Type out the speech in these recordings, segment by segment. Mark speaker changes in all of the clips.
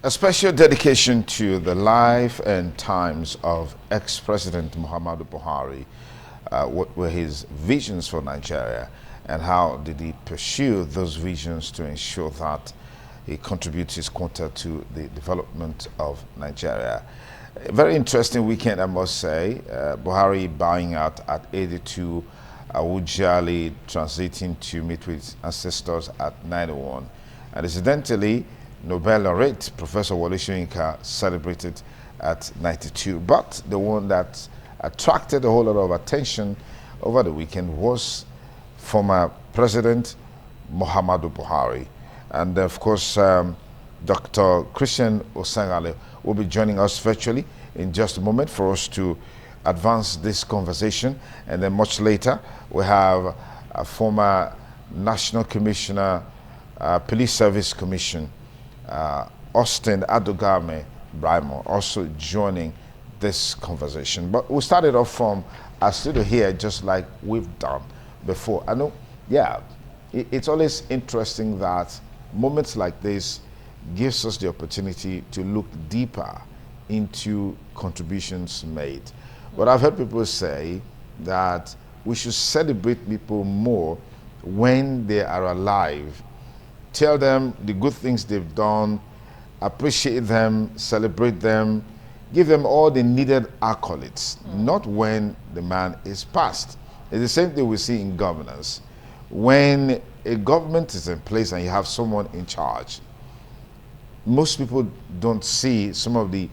Speaker 1: A special dedication to the life and times of ex-President Muhammadu Buhari. What were his visions for Nigeria, and how did he pursue those visions to ensure that he contributes his quota to the development of Nigeria? A very interesting weekend, I must say. Buhari bowing out at 82, Awujali transiting to meet with ancestors at 91. And incidentally, Nobel laureate Professor Wole Soyinka celebrated at 92. But the one that attracted a whole lot of attention over the weekend was former President Muhammadu Buhari. And of course, Dr. Christian Osangale will be joining us virtually in just a moment for us to advance this conversation. And then much later, we have a former National Commissioner, Police Service Commission, Austin Adogame Brimo, also joining this conversation. But we'll start it off from our studio here, just like we've done before. I know, yeah, it's always interesting that moments like this gives us the opportunity to look deeper into contributions made. But I've heard people say that we should celebrate people more when they are alive. Tell them the good things they've done, appreciate them, celebrate them, give them all the needed accolades, not when the man is passed. It's the same thing we see in governance. When a government is in place and you have someone in charge, most people don't see some of the,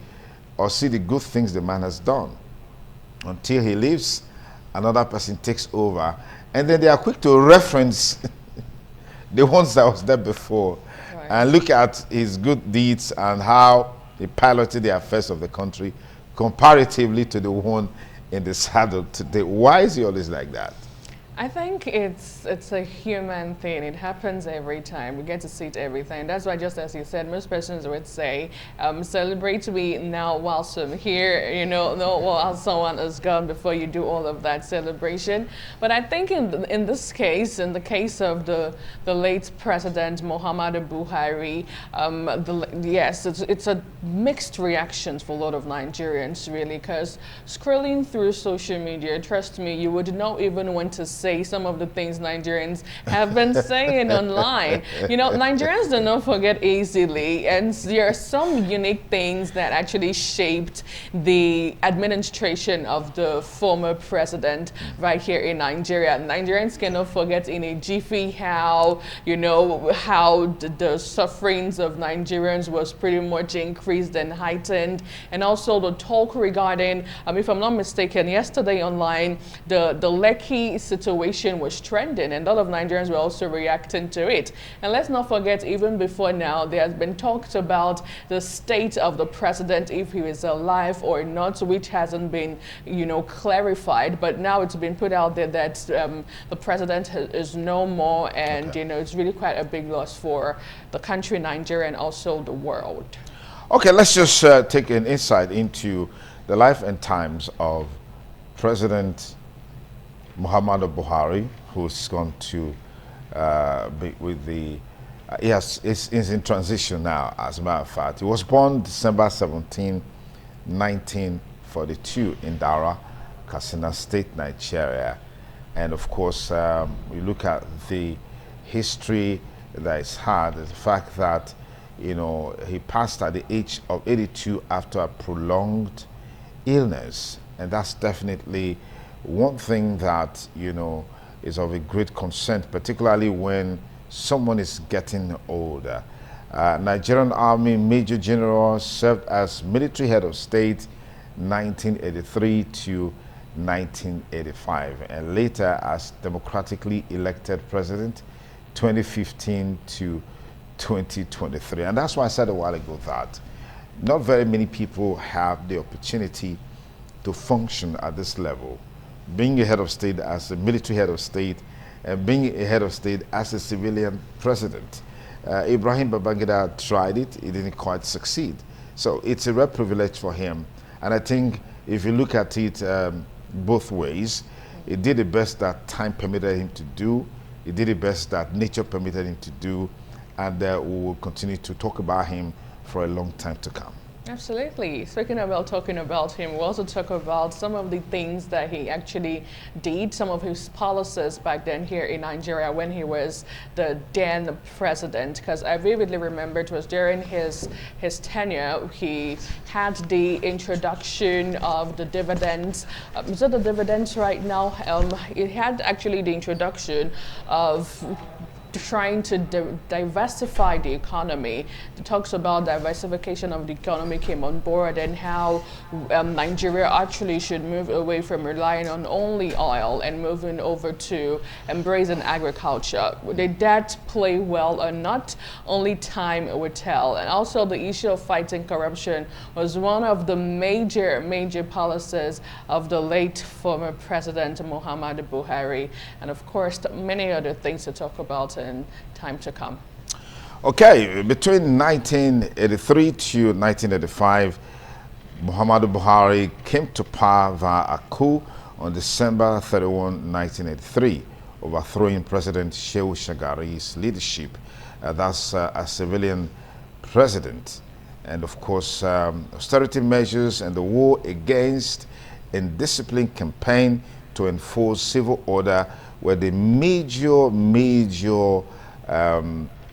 Speaker 1: or see the good things the man has done. Until he leaves, another person takes over, and then they are quick to reference the ones that was there before, right, and look at his good deeds and how he piloted the affairs of the country comparatively to the one in the saddle today. Why is he always like that?
Speaker 2: I think it's a human thing. It happens every time. We get to see it every time. That's why, just as you said, most persons would say, celebrate me now whilst I'm here, you know, not while someone is gone, before you do all of that celebration. But I think in this case, in the case of the late President Muhammadu Buhari, yes, it's a mixed reaction for a lot of Nigerians, really, because scrolling through social media, trust me, you would not even want to say some of the things Nigerians have been saying online. You know, Nigerians do not forget easily, and there are some unique things that actually shaped the administration of the former president right here in Nigeria. Nigerians cannot forget in a jiffy how, you know, how the sufferings of Nigerians was pretty much increased and heightened, and also the talk regarding, if I'm not mistaken, yesterday online, the Lekki situation was trending, and a lot of Nigerians were also reacting to it. And let's not forget, even before now, there has been talked about the state of the president, if he is alive or not, which hasn't been, you know, clarified. But now it's been put out there that the president is no more, and okay, you know, it's really quite a big loss for the country, Nigeria, and also the world.
Speaker 1: Okay, let's just take an insight into the life and times of President Muhammadu Buhari, who's gone to be with the, he's in transition now, as a matter of fact. He was born December 17, 1942 in Daura, Katsina State, Nigeria. And of course, we look at the history that he's had, the fact that, you know, he passed at the age of 82 after a prolonged illness. And that's definitely one thing that, you know, is of a great concern, particularly when someone is getting older. Nigerian Army Major General, served as military head of state 1983 to 1985, and later as democratically elected president 2015 to 2023. And that's why I said a while ago that not very many people have the opportunity to function at this level. Being a head of state as a military head of state, and being a head of state as a civilian president. Ibrahim Babangida tried it, he didn't quite succeed. So it's a rare privilege for him. And I think if you look at it both ways, he did the best that time permitted him to do, he did the best that nature permitted him to do, and we will continue to talk about him for a long time to come.
Speaker 2: Absolutely. Speaking about talking about him, we also talk about some of the things that he actually did, some of his policies back then here in Nigeria when he was the then president. Because I vividly remember it was during his tenure, he had the introduction of the dividends. So the dividends right now, it had actually the introduction of trying to diversify the economy. It talks about diversification of the economy came on board and how Nigeria actually should move away from relying on only oil and moving over to embracing agriculture. Did that play well or not? Only time will tell. And also the issue of fighting corruption was one of the major policies of the late former President Muhammadu Buhari. And of course, many other things to talk about in time to come.
Speaker 1: Okay, between 1983 to 1985, Muhammadu Buhari came to power via a coup on December 31, 1983, overthrowing President Shehu Shagari's leadership. That's a civilian president. And of course, austerity measures and the war against indiscipline campaign to enforce civil order were the major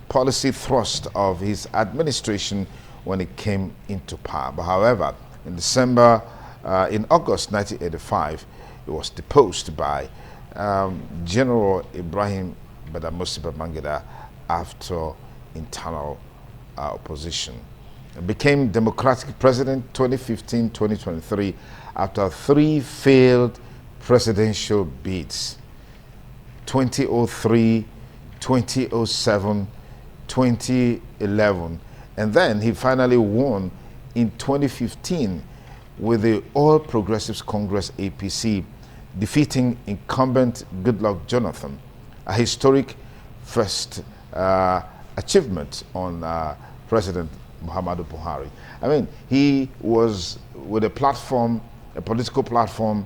Speaker 1: policy thrust of his administration when it came into power. But however, in August 1985, he was deposed by General Ibrahim Badamasi Babangida after internal opposition. He became Democratic President 2015-2023 after 3 failed presidential bids: 2003, 2007, 2011, and then he finally won in 2015 with the All Progressives Congress APC, defeating incumbent Goodluck Jonathan, a historic first achievement on President Muhammadu Buhari. I mean, he was with a platform, a political platform,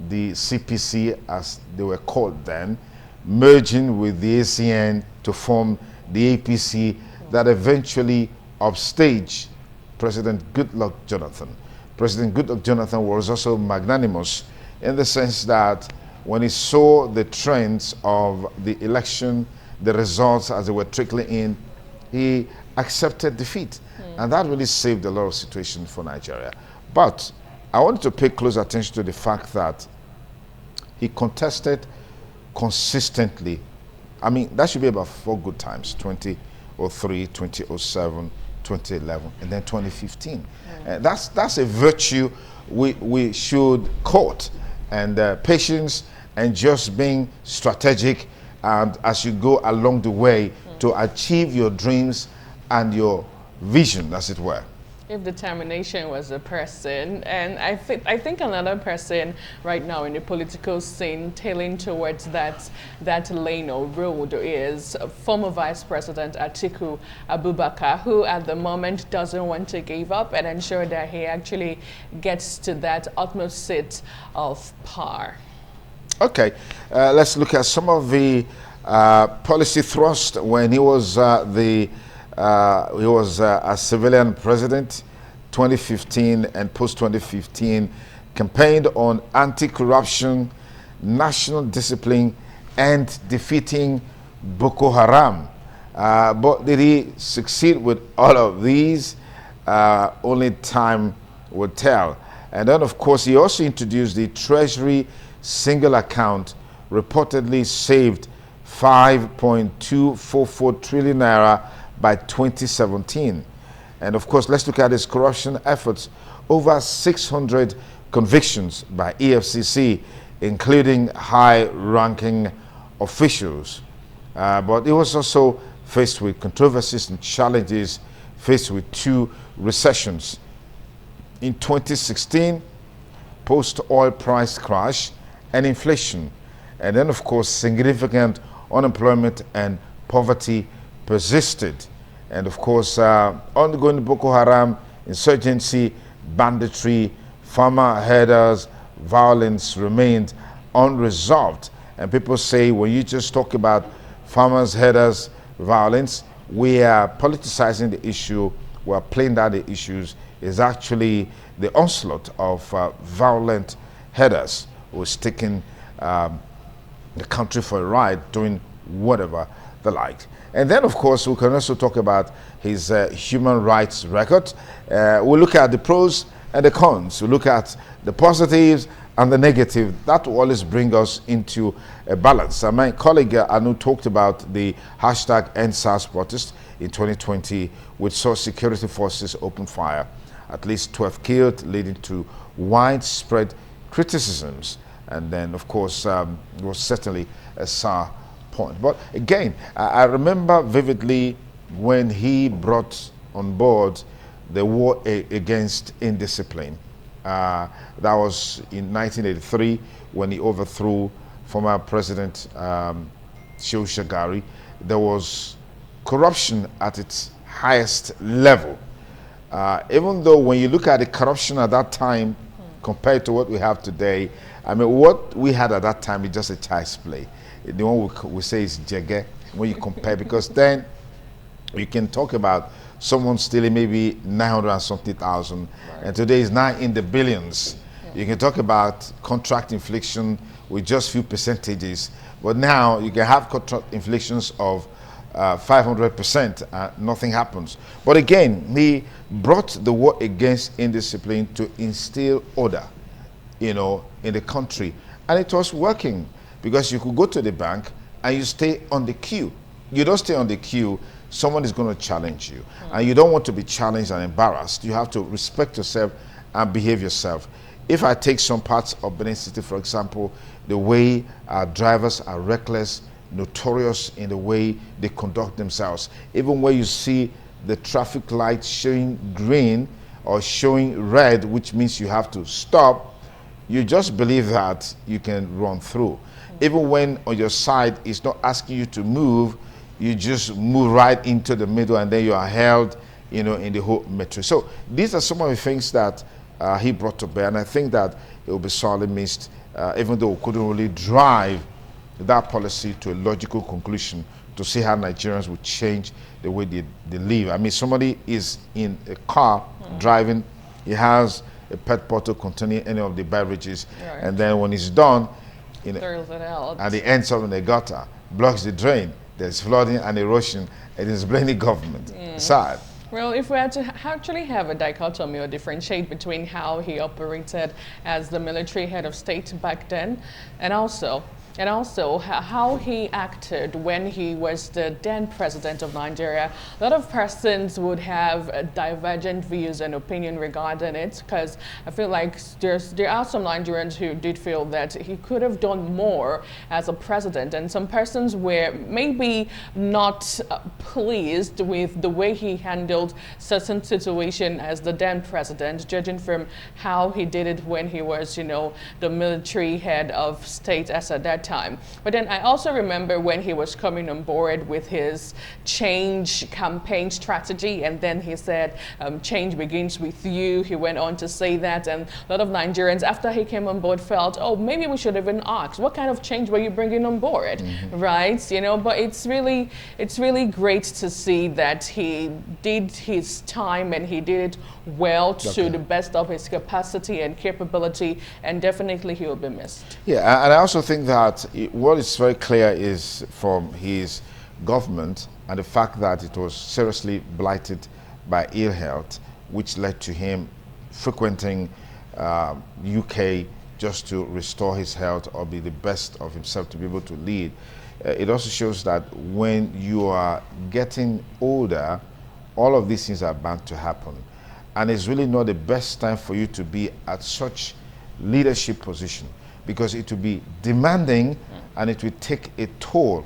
Speaker 1: the CPC as they were called then, merging with the ACN to form the APC that eventually upstaged President Goodluck Jonathan. President Goodluck Jonathan was also magnanimous in the sense that when he saw the trends of the election, the results as they were trickling in, he accepted defeat. And that really saved a lot of situations for Nigeria. But I wanted to pay close attention to the fact that he contested consistently. I mean, that should be about 4 good times: 2003, 2007, 2011, and then 2015. That's a virtue we should court, and patience and just being strategic, and as you go along the way to achieve your dreams and your vision, as it were.
Speaker 2: If determination was a person, and I think another person right now in the political scene tailing towards that lane or road is former Vice President Atiku Abubakar, who at the moment doesn't want to give up and ensure that he actually gets to that utmost seat of power.
Speaker 1: Okay, let's look at some of the policy thrust when he was a civilian president. 2015 and post-2015, campaigned on anti-corruption, national discipline, and defeating Boko Haram. But did he succeed with all of these? Only time will tell. And then, of course, he also introduced the Treasury single account, reportedly saved 5.244 trillion naira by 2017. And of course, let's look at his corruption efforts. Over 600 convictions by EFCC, including high-ranking officials. But he was also faced with controversies and challenges, faced with 2 recessions. In 2016, post-oil price crash and inflation. And then, of course, significant unemployment and poverty persisted. And of course, ongoing Boko Haram insurgency, banditry, farmer herders, violence remained unresolved. And people say when you just talk about farmers, herders, violence, we are politicizing the issue are playing down the issues is actually the onslaught of violent headers who is taking the country for a ride, doing whatever they like. And then, of course, we can also talk about his human rights record. We look at the pros and the cons. We look at the positives and the negative. That will always bring us into a balance. My colleague Anu talked about the hashtag #EndSARS protest in 2020, which saw security forces open fire. At least 12 killed, leading to widespread criticisms. And then, of course, it was certainly a sour point. But again, I remember vividly when he brought on board the war against indiscipline. That was in 1983 when he overthrew former President Shehu Shagari. There was corruption at its highest level. Even though when you look at the corruption at that time compared to what we have today, I mean, what we had at that time is just a child's play. The one we say is jege when you compare, because then you can talk about someone stealing maybe 900 and something thousand, right, and today is now in the billions. Yeah. You can talk about contract inflation with just few percentages, but now you can have contract inflations of 500%, nothing happens. But again, he brought the war against indiscipline to instill order, you know, in the country, and it was working, because you could go to the bank and you stay on the queue. You don't stay on the queue, someone is going to challenge you, and you don't want to be challenged and embarrassed. You have to respect yourself and behave yourself. If I take some parts of Benin City, for example, the way our drivers are reckless, notorious in the way they conduct themselves. Even where you see the traffic light showing green or showing red, which means you have to stop, you just believe that you can run through. Even when on your side it's not asking you to move, you just move right into the middle, and then you are held, you know, in the whole metro. So these are some of the things that he brought to bear, and I think that it will be sorely missed, even though we couldn't really drive that policy to a logical conclusion to see how Nigerians would change the way they live. I mean, somebody is in a car driving, he has a pet bottle containing any of the beverages, right, and then when he's done, you know,
Speaker 2: throws it out,
Speaker 1: and he ends up in the gutter, blocks the drain, there's flooding and erosion, and it's blaming government. Sad.
Speaker 2: Well, if we had to actually have a dichotomy or differentiate between how he operated as the military head of state back then, and also how he acted when he was the then president of Nigeria, a lot of persons would have divergent views and opinion regarding it, because I feel like there are some Nigerians who did feel that he could have done more as a president, and some persons were maybe not pleased with the way he handled certain situation as the then president, judging from how he did it when he was, you know, the military head of state as at that time. But then I also remember when he was coming on board with his change campaign strategy, and then he said, change begins with you. He went on to say that, and a lot of Nigerians after he came on board felt, oh, maybe we should have been asked, what kind of change were you bringing on board? Right? You know, but it's really great to see that he did his time and he did it well to the best of his capacity and capability, and definitely he will be missed.
Speaker 1: Yeah, and I also think that what is very clear is from his government and the fact that it was seriously blighted by ill health, which led to him frequenting UK just to restore his health or be the best of himself to be able to lead. It also shows that when you are getting older, all of these things are bound to happen. And it's really not the best time for you to be at such leadership position, because it will be demanding and it will take a toll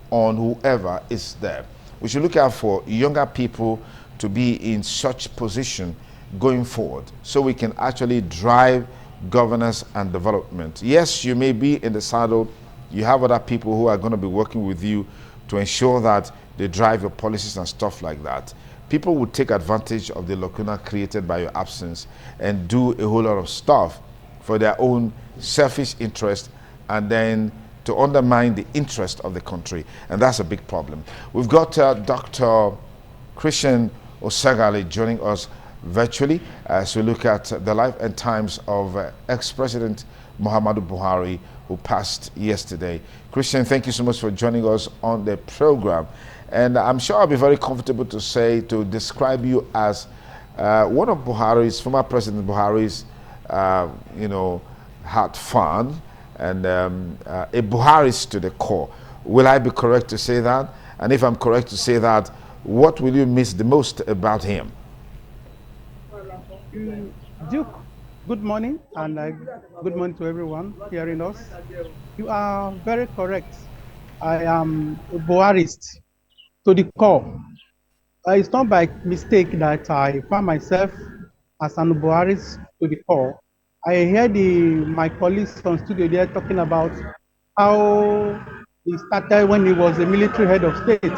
Speaker 1: on whoever is there. We should look out for younger people to be in such position going forward, so we can actually drive governance and development. Yes, you may be in the saddle, you have other people who are going to be working with you to ensure that they drive your policies and stuff like that. People will take advantage of the lacuna created by your absence and do a whole lot of stuff for their own selfish interest, and then to undermine the interest of the country, and that's a big problem. We've got Dr. Christian Osagali joining us virtually as we look at the life and times of ex-President Muhammadu Buhari, who passed yesterday. Christian, thank you so much for joining us on the program. And I'm sure I'll be very comfortable to describe you as one of Buhari's, former President Buhari's, had fun and a Buharist to the core. Will I be correct to say that? And if I'm correct to say that, what will you miss the most about him?
Speaker 3: Duke, good morning, and good morning to everyone hearing us. You are very correct. I am a Buharist to the core. It's not by mistake that I find myself as an Buharist to the core. I heard my colleagues on studio there talking about how he started when he was a military head of state.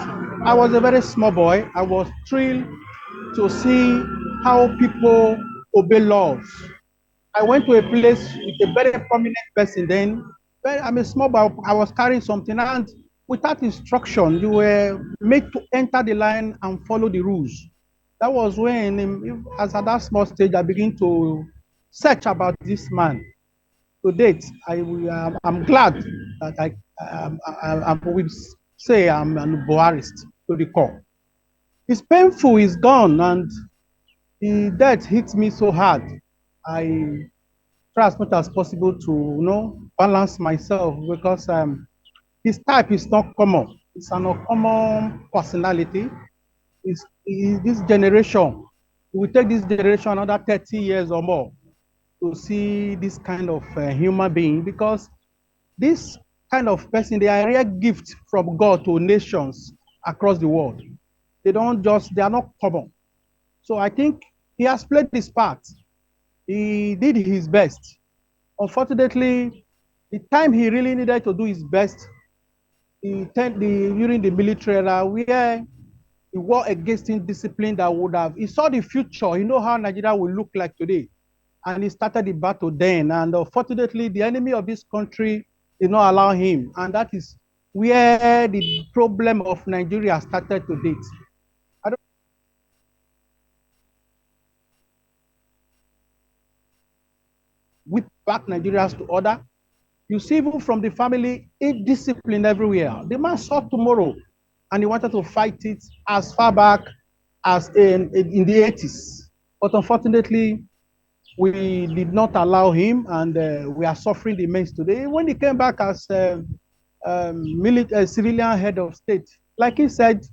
Speaker 3: I was a very small boy. I was thrilled to see how people obey laws. I went to a place with a very prominent person then. I'm a small boy, I was carrying something, and without instruction, you were made to enter the line and follow the rules. That was when, as at that small stage, I began to search about this man. To date, I'm glad that I will say I'm an Buharist to the core. It's painful, it's gone, and the death hit me so hard. I try as much as possible to balance myself because his type is not common. It's an uncommon personality. This generation, it will take this generation another 30 years or more to see this kind of human being, because this kind of person, they are a rare gift from God to nations across the world. They are not common. So I think he has played his part. He did his best. Unfortunately, the time he really needed to do his best, during the military era, where he war against indiscipline that would have, he saw the future, he know how Nigeria will look like today. And he started the battle then. And unfortunately, the enemy of this country did not allow him. And that is where the problem of Nigeria started to date. Whip back Nigerians to order. You see, even from the family, indiscipline everywhere. The man saw tomorrow, and he wanted to fight it as far back as in the 80s. But unfortunately, we did not allow him, and we are suffering the immense today. When he came back as civilian head of state, like he said,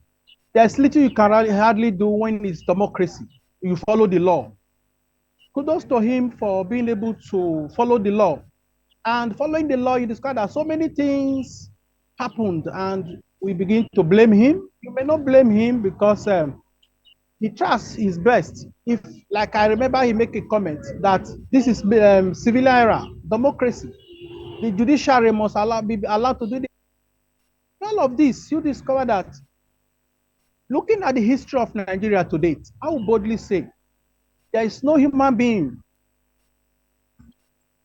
Speaker 3: there's little you can hardly do when it's democracy. You follow the law. Kudos to him for being able to follow the law. And following the law, you discover that so many things happened, and we begin to blame him. You may not blame him because he tries his best. If, like I remember, he make a comment that this is civilian era, democracy. The judiciary must be allowed to do this. All of this, you discover that looking at the history of Nigeria to date, I will boldly say there is no human being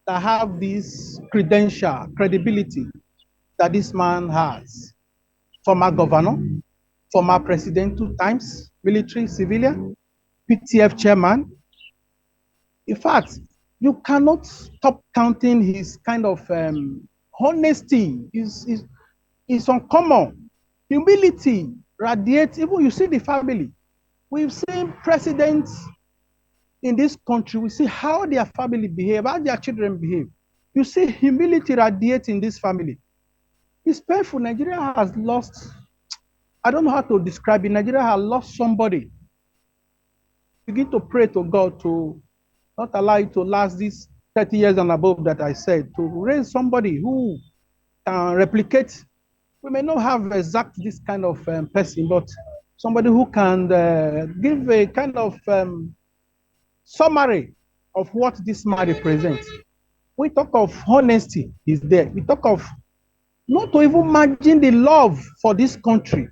Speaker 3: that have this credibility that this man has. Former governor, former president 2 times, military, civilian, PTF chairman. In fact, you cannot stop counting his kind of honesty. Is uncommon. Humility radiates. Even you see the family. We've seen presidents in this country, we see how their family behave, how their children behave. You see humility radiate in this family. It's painful. Nigeria has lost, I don't know how to describe it. Nigeria has lost somebody. Begin to pray to God to not allow it to last these 30 years and above that I said, to raise somebody who can replicate. We may not have exact this kind of person, but somebody who can give a kind of summary of what this man represents. We talk of honesty, is there. We talk of not to even imagine the love for this country.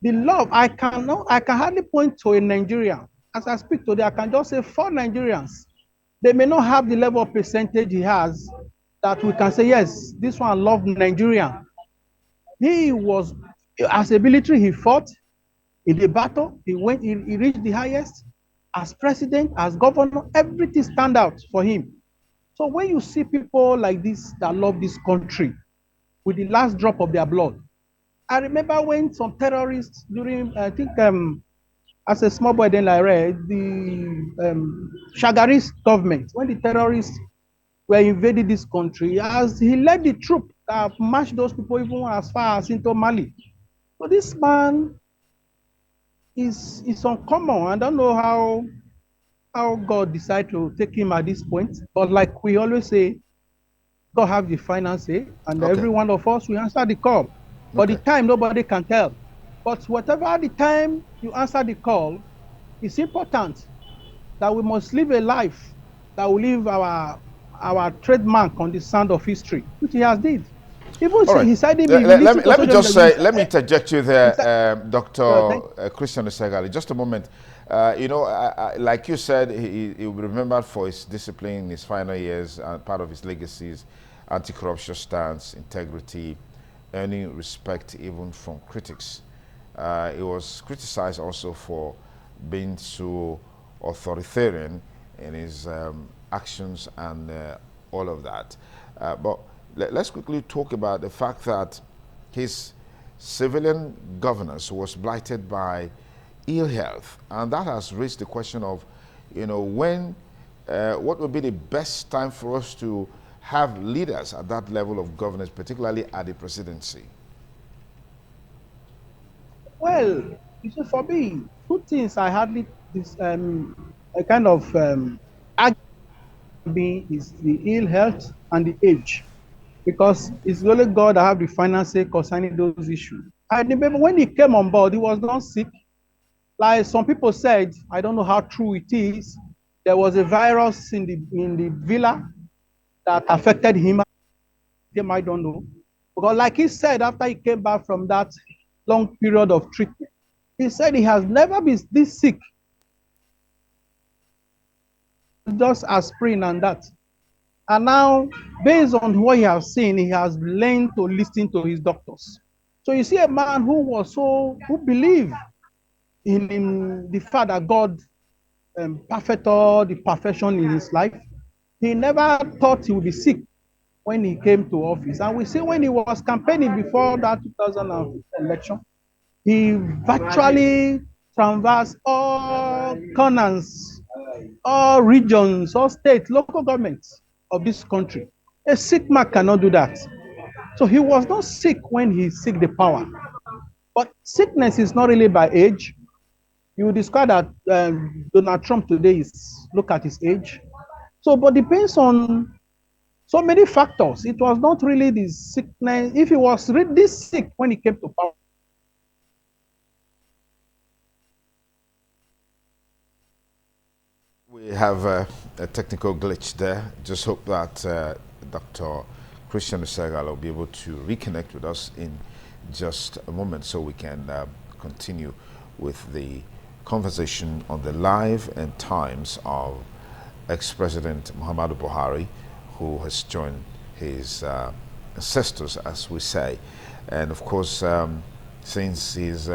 Speaker 3: The love, I can hardly point to a Nigerian. As I speak today, I can just say 4 Nigerians. They may not have the level of percentage he has that we can say, yes, this one loved Nigeria. He was, as a military, he fought. In the battle, he reached the highest. As president, as governor, everything stand out for him. So when you see people like this that love this country with the last drop of their blood, I remember when some terrorists during, I think, as a small boy then I read, the Shagaris government, when the terrorists were invading this country, as he led the troop that marched those people even as far as into Mali. So this man is uncommon. I don't know how God decided to take him at this point. But like we always say, God have the final say, and
Speaker 1: Okay.
Speaker 3: every one of us will answer the call. But the
Speaker 1: Okay.
Speaker 3: time nobody can tell. But whatever the time you answer the call, it's important that we must live a life that will leave our trademark on the sand of history, which he has did. Even
Speaker 1: All right.
Speaker 3: he said him, if you
Speaker 1: Let
Speaker 3: listen
Speaker 1: me,
Speaker 3: to
Speaker 1: let me
Speaker 3: social media,
Speaker 1: just
Speaker 3: you
Speaker 1: say,
Speaker 3: say,
Speaker 1: let me interject you
Speaker 3: he said,
Speaker 1: there, Dr.
Speaker 3: thank
Speaker 1: Christian Osegali. Just a moment. You know, like you said, he will be remembered for his discipline in his final years, and part of his legacies, anti-corruption stance, integrity, earning respect even from critics. He was criticized also for being so authoritarian in his actions and all of that. But let's quickly talk about the fact that his civilian governance was blighted by ill health, and that has raised the question of, you know, what would be the best time for us to have leaders at that level of governance, particularly at the presidency?
Speaker 3: well, you see, for me, two things I hardly this a kind of argue is the ill health and the age, because it's only God that have the final say concerning those issues. I remember when he came on board, he was not sick. Like some people said, I don't know how true it is. There was a virus in the villa that affected him. I don't know. Because like he said, after he came back from that long period of treatment, he said he has never been this sick, just aspirin and that. And now, based on what he has seen, he has learned to listen to his doctors. So you see a man who believed in the fact that God perfect all the perfection in his life. He never thought he would be sick when he came to office. And we see when he was campaigning before that 2015 election, he virtually traversed all corners, all regions, all states, local governments of this country. A sick man cannot do that. So he was not sick when he seek the power. But sickness is not really by age. You describe that Donald Trump today is, look at his age. So, but depends on so many factors. It was not really the sickness. If he was this sick when he came to power,
Speaker 1: We have a technical glitch there. Just hope that Dr. Christian Osegali will be able to reconnect with us in just a moment so we can continue with the conversation on the life and times of ex-President Muhammadu Buhari, who has joined his ancestors, as we say. And of course, since his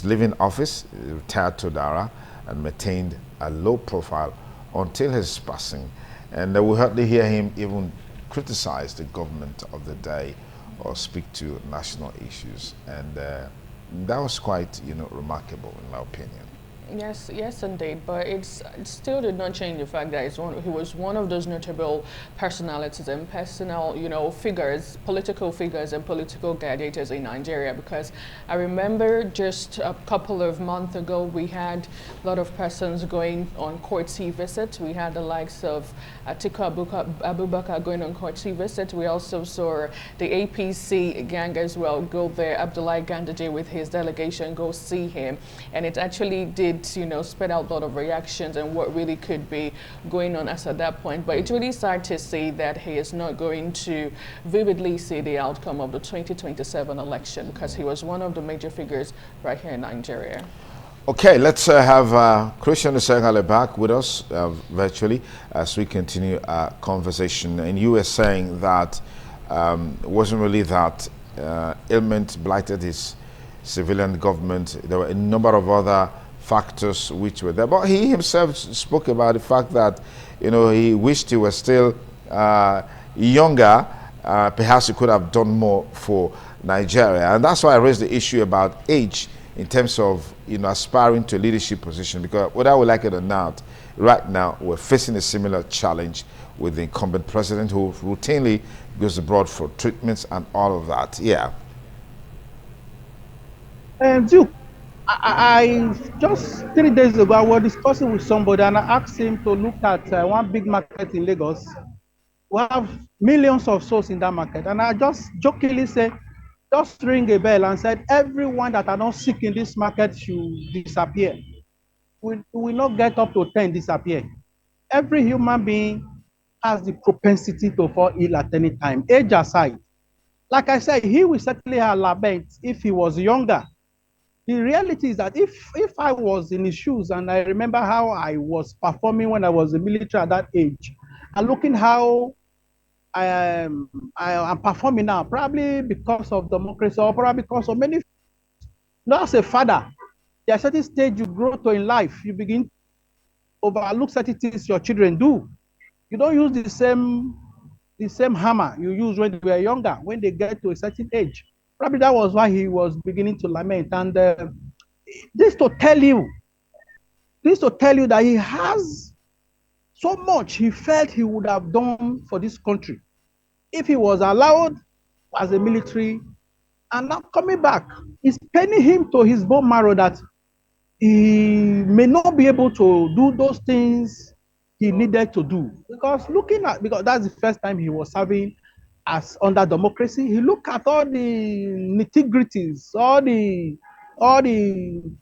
Speaker 1: leaving office, he retired to Dara and maintained a low profile until his passing. And we hardly hear him even criticize the government of the day or speak to national issues. And that was quite, remarkable in my opinion.
Speaker 2: Yes, yes, indeed. But it still did not change the fact that he was one of those notable personalities and personal, figures, political figures and political gladiators in Nigeria. Because I remember just a couple of months ago, we had a lot of persons going on courtesy visits. We had the likes of Atiku Abubakar going on courtesy visits. We also saw the APC gang as well go there. Abdullahi Ganduje with his delegation go see him, and it actually did spread out a lot of reactions and what really could be going on as at that point. But it's really sad to see that he is not going to vividly see the outcome of the 2027 election, because he was one of the major figures right here in Nigeria.
Speaker 1: Okay, let's have Christian Osegali back with us virtually as we continue our conversation. And you were saying that it wasn't really that ailment blighted his civilian government. There were a number of other factors which were there. But he himself spoke about the fact that, you know, he wished he was still younger. Perhaps he could have done more for Nigeria. And that's why I raised the issue about age in terms of, you know, aspiring to a leadership position, because whether we like it or not, right now we're facing a similar challenge with the incumbent president who routinely goes abroad for treatments and all of that. Yeah.
Speaker 3: Duke, I just 3 days ago, I was discussing with somebody and I asked him to look at one big market in Lagos. We have millions of souls in that market. And I just jokingly said, just ring a bell and said, everyone that are not sick in this market should disappear. We will not get up to 10 disappear. Every human being has the propensity to fall ill at any time, age aside. Like I said, he will certainly have lament if he was younger. The reality is that if I was in his shoes and I remember how I was performing when I was in the military at that age, and looking how I am performing now, probably because of democracy or probably because of many. Not as a father, there are certain stage you grow to in life, you begin to overlook certain things your children do. You don't use the same hammer you use when they were younger, when they get to a certain age. Probably that was why he was beginning to lament. And this to tell you that he has so much he felt he would have done for this country if he was allowed as a military. And now coming back, it's paining him to his bone marrow that he may not be able to do those things he needed to do. Because that's the first time he was serving as under democracy. He looked at all the nitty-gritties, all the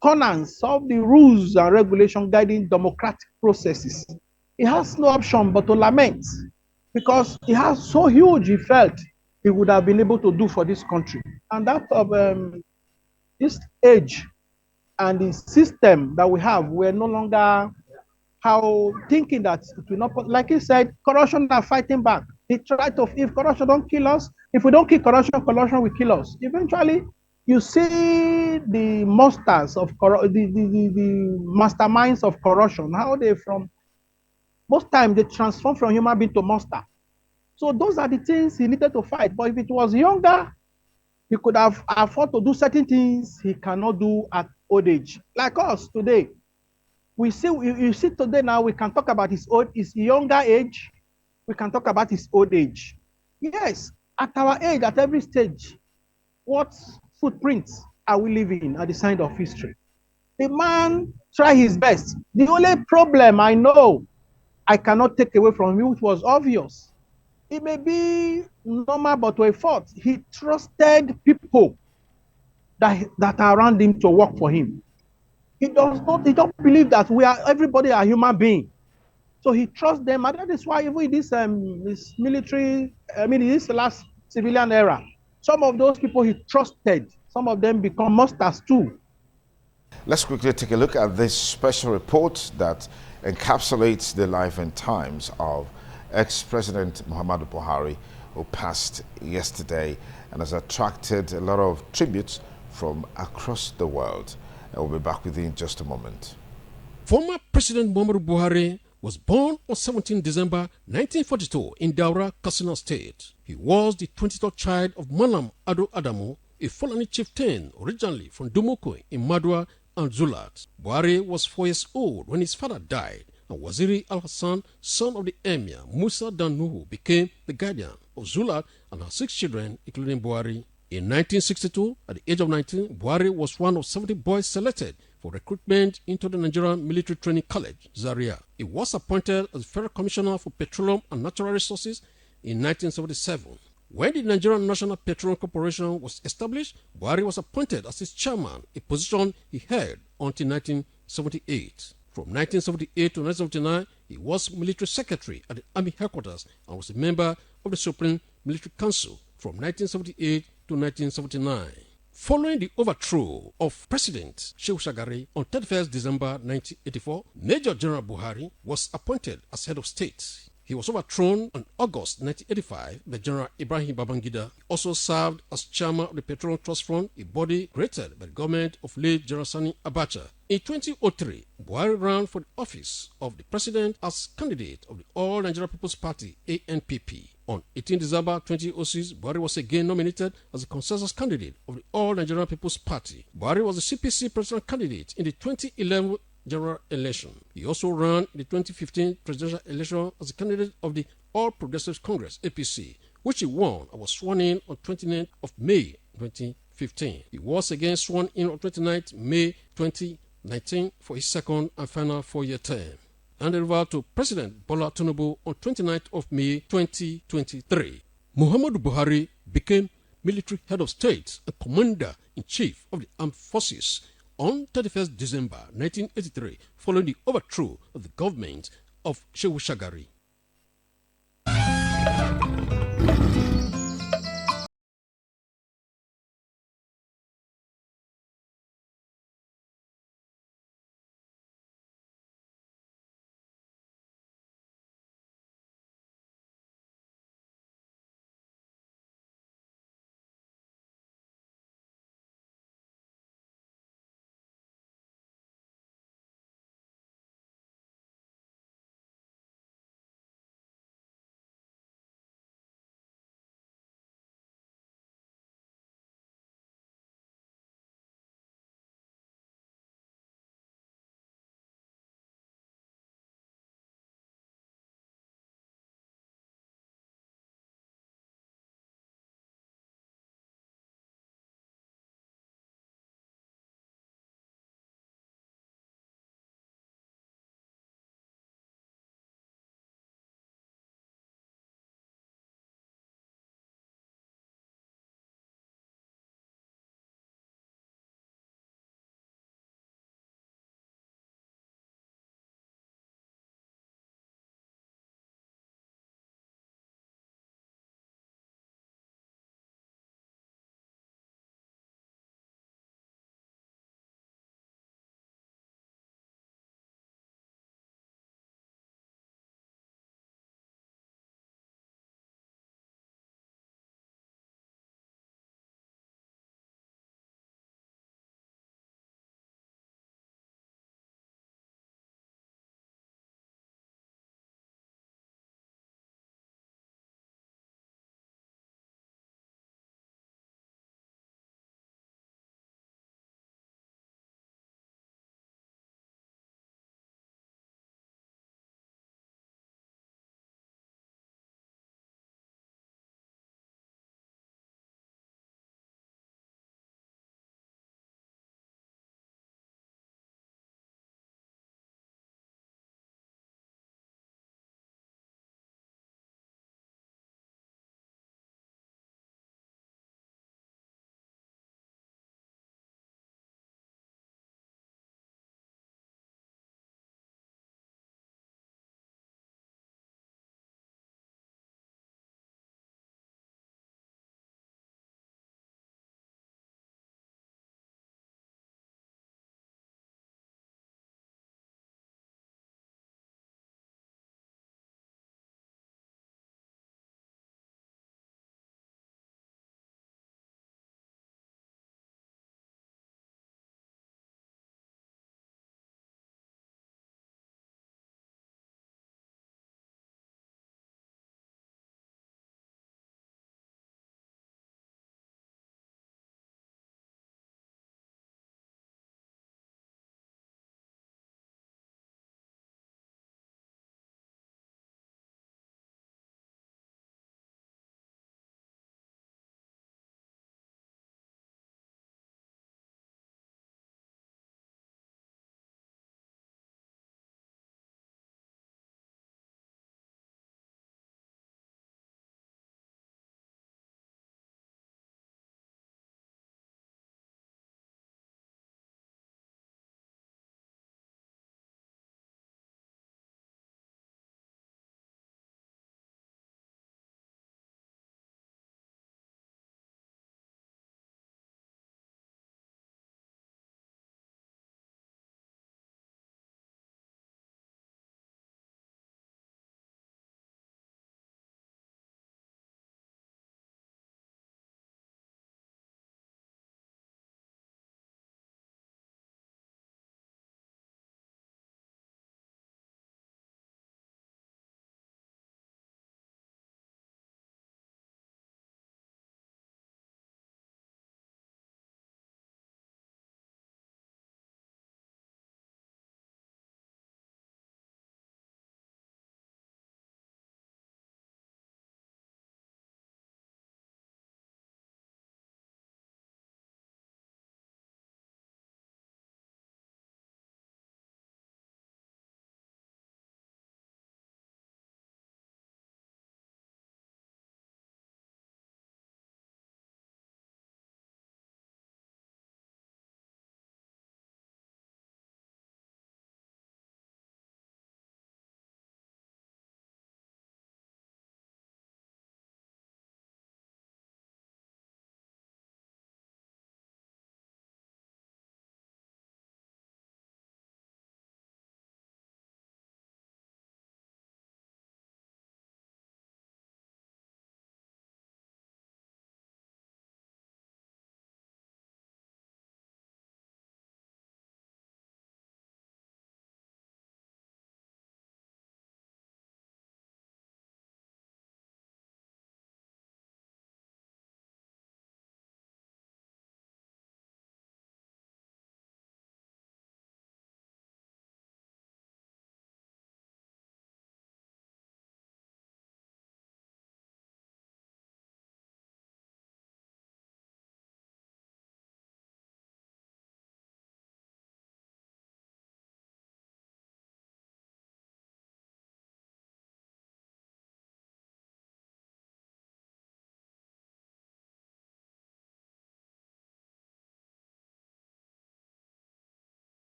Speaker 3: corners of the rules and regulations guiding democratic processes. He has no option but to lament, because he has so huge he felt he would have been able to do for this country. And that of this age and the system that we have, we're no longer thinking that it will not, like he said, corruption are fighting back. He tried to, if corruption don't kill us, if we don't kill corruption, corruption will kill us. Eventually, you see the monsters of the masterminds of corruption, how they most times they transform from human being to monster. So those are the things he needed to fight. But if it was younger, he could have afforded to do certain things he cannot do at old age. Like us today, you see today now, we can talk about his younger age, we can talk about his old age. Yes, at our age, at every stage, what footprints are we leaving at the side of history? The man tried his best. The only problem I know I cannot take away from him, which was obvious, it may be normal, but to a fault, he trusted people that are around him to work for him. He don't believe that everybody are human being. So he trusts them, and that is why even in this military, in this last civilian era, some of those people he trusted, some of them become monsters too.
Speaker 1: Let's quickly take a look at this special report that encapsulates the life and times of ex-President Muhammadu Buhari, who passed yesterday and has attracted a lot of tributes from across the world. And we'll be back with you in just a moment.
Speaker 4: Former President Muhammadu Buhari was born on 17 December 1942 in Daura, Katsina State. He was the 23rd child of Malam Ado Adamu, a Fulani chieftain originally from Dumoko in Madua and Zulat. Buhari was 4 years old when his father died, and Waziri Al-Hassan, son of the Emir Musa Danuhu, became the guardian of Zulat and her 6 children, including Buhari. In 1962, at the age of 19, Buhari was one of 70 boys selected for recruitment into the Nigerian Military Training College, Zaria. He was appointed as Federal Commissioner for Petroleum and Natural Resources in 1977. When the Nigerian National Petroleum Corporation was established, Buhari was appointed as its chairman, a position he held until 1978. From 1978 to 1979, he was military secretary at the Army headquarters and was a member of the Supreme Military Council from 1978 to 1979. Following the overthrow of President Shehu Shagari on 31st December 1984, Major General Buhari was appointed as head of state. He was overthrown on August 1985 by General Ibrahim Babangida. He also served as chairman of the Petroleum Trust Fund, a body created by the government of late General Sani Abacha. In 2003, Buhari ran for the office of the president as candidate of the All Nigeria People's Party, ANPP. On 18 December 2006, Buhari was again nominated as the consensus candidate of the All Nigeria People's Party. Buhari was the CPC presidential candidate in the 2011 general election. He also ran in the 2015 presidential election as a candidate of the All Progressives Congress, APC, which he won and was sworn in on 29th of May 2015. He was again sworn in on 29th May 2019 for his second and final four-year term. Handed over to President Bola Tinubu on 29th of May 2023. Muhammadu Buhari became military head of state and commander-in-chief of the armed forces on 31st December 1983, following the overthrow of the government of Shehu Shagari.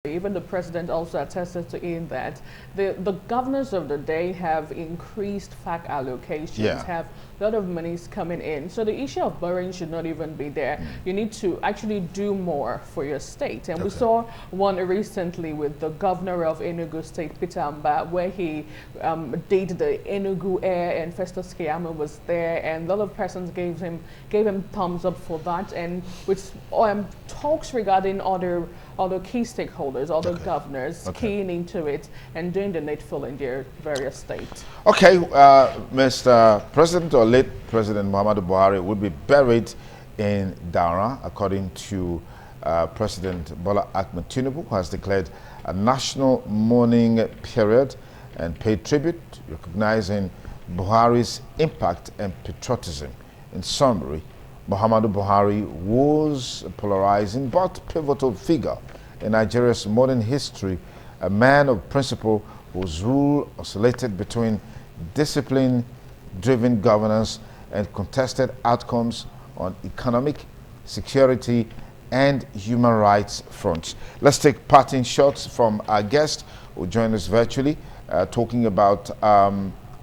Speaker 2: Even the president also attested to in that the governors of the day have increased FAC allocations, have a lot of monies coming in. So the issue of borrowing should not even be there. You need to actually do more for your state. And we saw one recently with the governor of Enugu State, Peter Amba, where he did the Enugu Air, and Festus Keyamo was there, and a lot of persons gave him thumbs up for that. And with talks regarding other key stakeholders, other governors keying into it and doing the needful in their various states.
Speaker 1: Okay, Mr. President or late President Muhammadu Buhari will be buried in Daura, according to President Bola Ahmed Tinubu, who has declared a national mourning period and paid tribute, recognizing Buhari's impact and patriotism. In summary, Muhammadu Buhari was a polarizing but pivotal figure in Nigeria's modern history, a man of principle whose rule oscillated between discipline-driven governance and contested outcomes on economic, security, and human rights fronts. Let's take parting shots from our guest who joined us virtually, talking about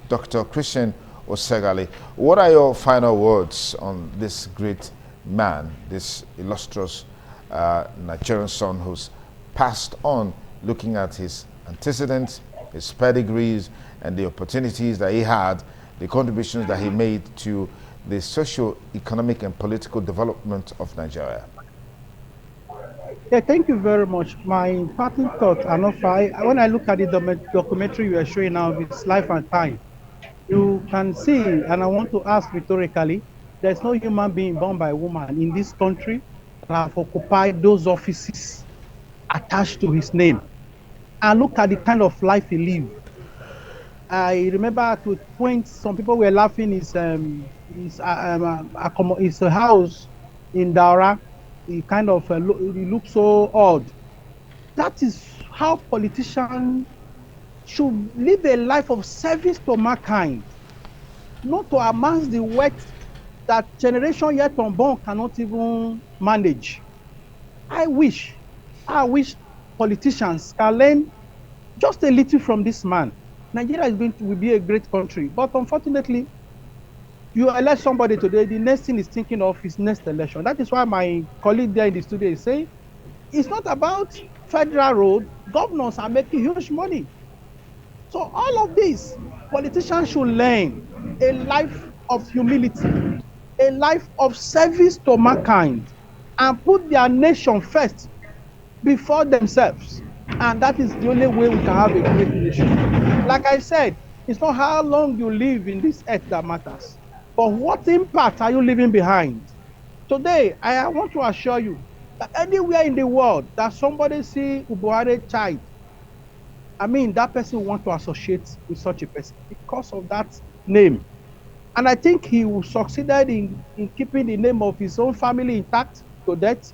Speaker 1: Dr. Christian Osegali. What are your final words on this great man, this illustrious Nigerian son who's passed on, looking at his antecedents, his pedigrees, and the opportunities that he had, the contributions that he made to the socio-economic and political development of Nigeria?
Speaker 3: Yeah, thank you very much. My parting thoughts are not far. When I look at the documentary you are showing now, His Life and Time, you can see, and I want to ask rhetorically, there's no human being born by a woman in this country that have occupied those offices attached to his name. And look at the kind of life he lived. I remember at a point, some people were laughing. His house in Daura, he kind of he looked so odd. That is how politicians should live a life of service to mankind, not to amass the wealth that generation yet unborn cannot even manage. I wish politicians can learn just a little from this man. Nigeria will be a great country, but unfortunately, you elect somebody today, the next thing is thinking of his next election. That is why my colleague there in the studio is saying, it's not about federal road. Governors are making huge money. So all of this, politicians should learn a life of humility, a life of service to mankind, and put their nation first before themselves. And that is the only way we can have a great nation. Like I said, it's not how long you live in this earth that matters, but what impact are you leaving behind? Today, I want to assure you that anywhere in the world that somebody see Buhari child, I mean, that person wants to associate with such a person because of that name. And I think he succeeded in keeping the name of his own family intact to death.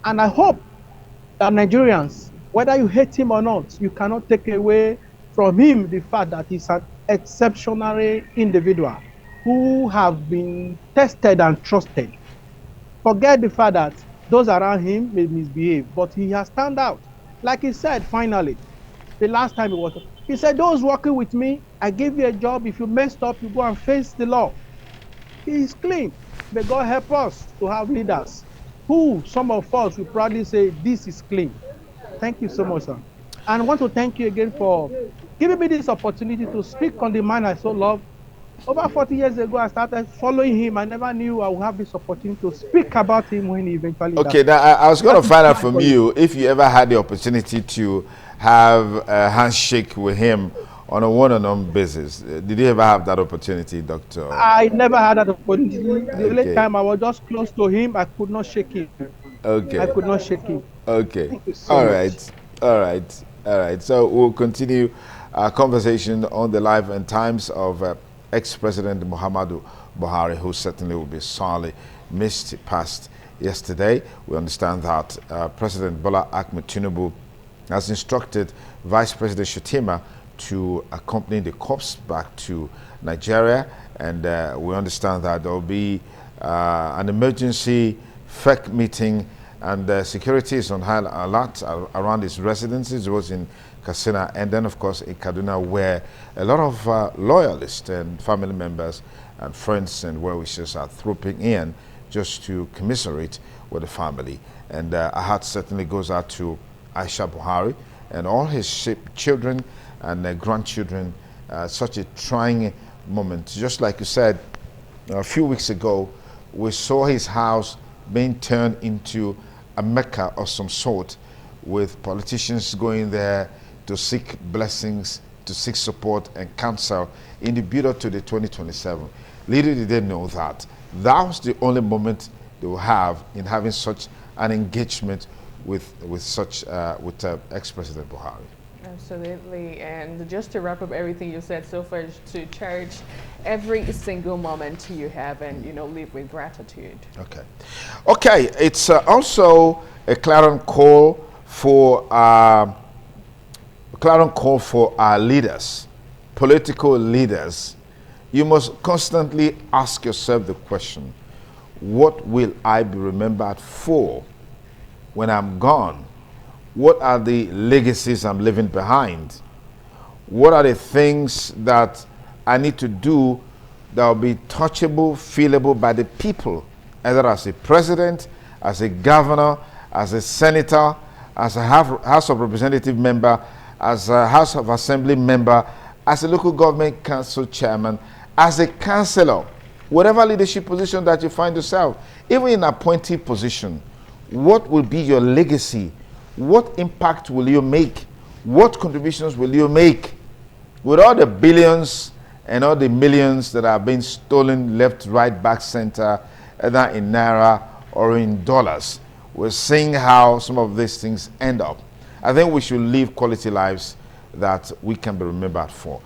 Speaker 3: And I hope that Nigerians, whether you hate him or not, you cannot take away from him the fact that he's an exceptional individual who have been tested and trusted. Forget the fact that those around him may misbehave, but he has stand out. Like he said, finally, the last time he said, those working with me, I gave you a job. If you messed up, you go and face the law. He is clean. May God help us to have leaders who some of us will proudly say, this is clean. Thank you so much, sir. And I want to thank you again for giving me this opportunity to speak on the man I so love. Over 40 years ago, I started following him. I never knew I would have this opportunity to speak about him when he eventually died.
Speaker 1: Okay, now I was going to find out from you if you ever had the opportunity to have a handshake with him on a one-on-one basis. Did you ever have that opportunity, Doctor?
Speaker 3: I never had that opportunity. The only time I was just close to him, I could not shake him.
Speaker 1: Okay.
Speaker 3: I could not shake him.
Speaker 1: Okay.
Speaker 3: Thank you so
Speaker 1: All
Speaker 3: much.
Speaker 1: right. All right. All right. So we'll continue our conversation on the life and times of ex-President Muhammadu Buhari, who certainly will be sorely missed. He passed yesterday. We understand that President Bola Ahmed Tinubu has instructed Vice President Shettima to accompany the corpse back to Nigeria, and we understand that there will be an emergency FEC meeting and security is on high alert around his residences. It was in Katsina, and then of course in Kaduna, where a lot of loyalists and family members and friends and well-wishers are trooping in just to commiserate with the family. And our heart certainly goes out to Aisha Buhari and all his children and grandchildren. Such a trying moment. Just like you said, a few weeks ago, we saw his house being turned into a Mecca of some sort, with politicians going there to seek blessings, to seek support and counsel in the build-up to the 2027. Little did they know that that was the only moment they will have in having such an engagement with ex-President Buhari.
Speaker 2: Absolutely, and just to wrap up everything you said so far, to cherish every single moment you have and, you know, live with gratitude.
Speaker 1: Okay, it's also a clarion call for our leaders, political leaders. You must constantly ask yourself the question, what will I be remembered for when I'm gone? What are the legacies I'm leaving behind? What are the things that I need to do that will be touchable, feelable by the people, either as a president, as a governor, as a senator, as a House of Representative member, as a House of Assembly member, as a local government council chairman, as a councillor, whatever leadership position that you find yourself, even in appointee position. What will be your legacy? What impact will you make? What contributions will you make? With all the billions and all the millions that are being stolen left, right, back, center, either in naira or in dollars, we're seeing how some of these things end up. I think we should live quality lives that we can be remembered for.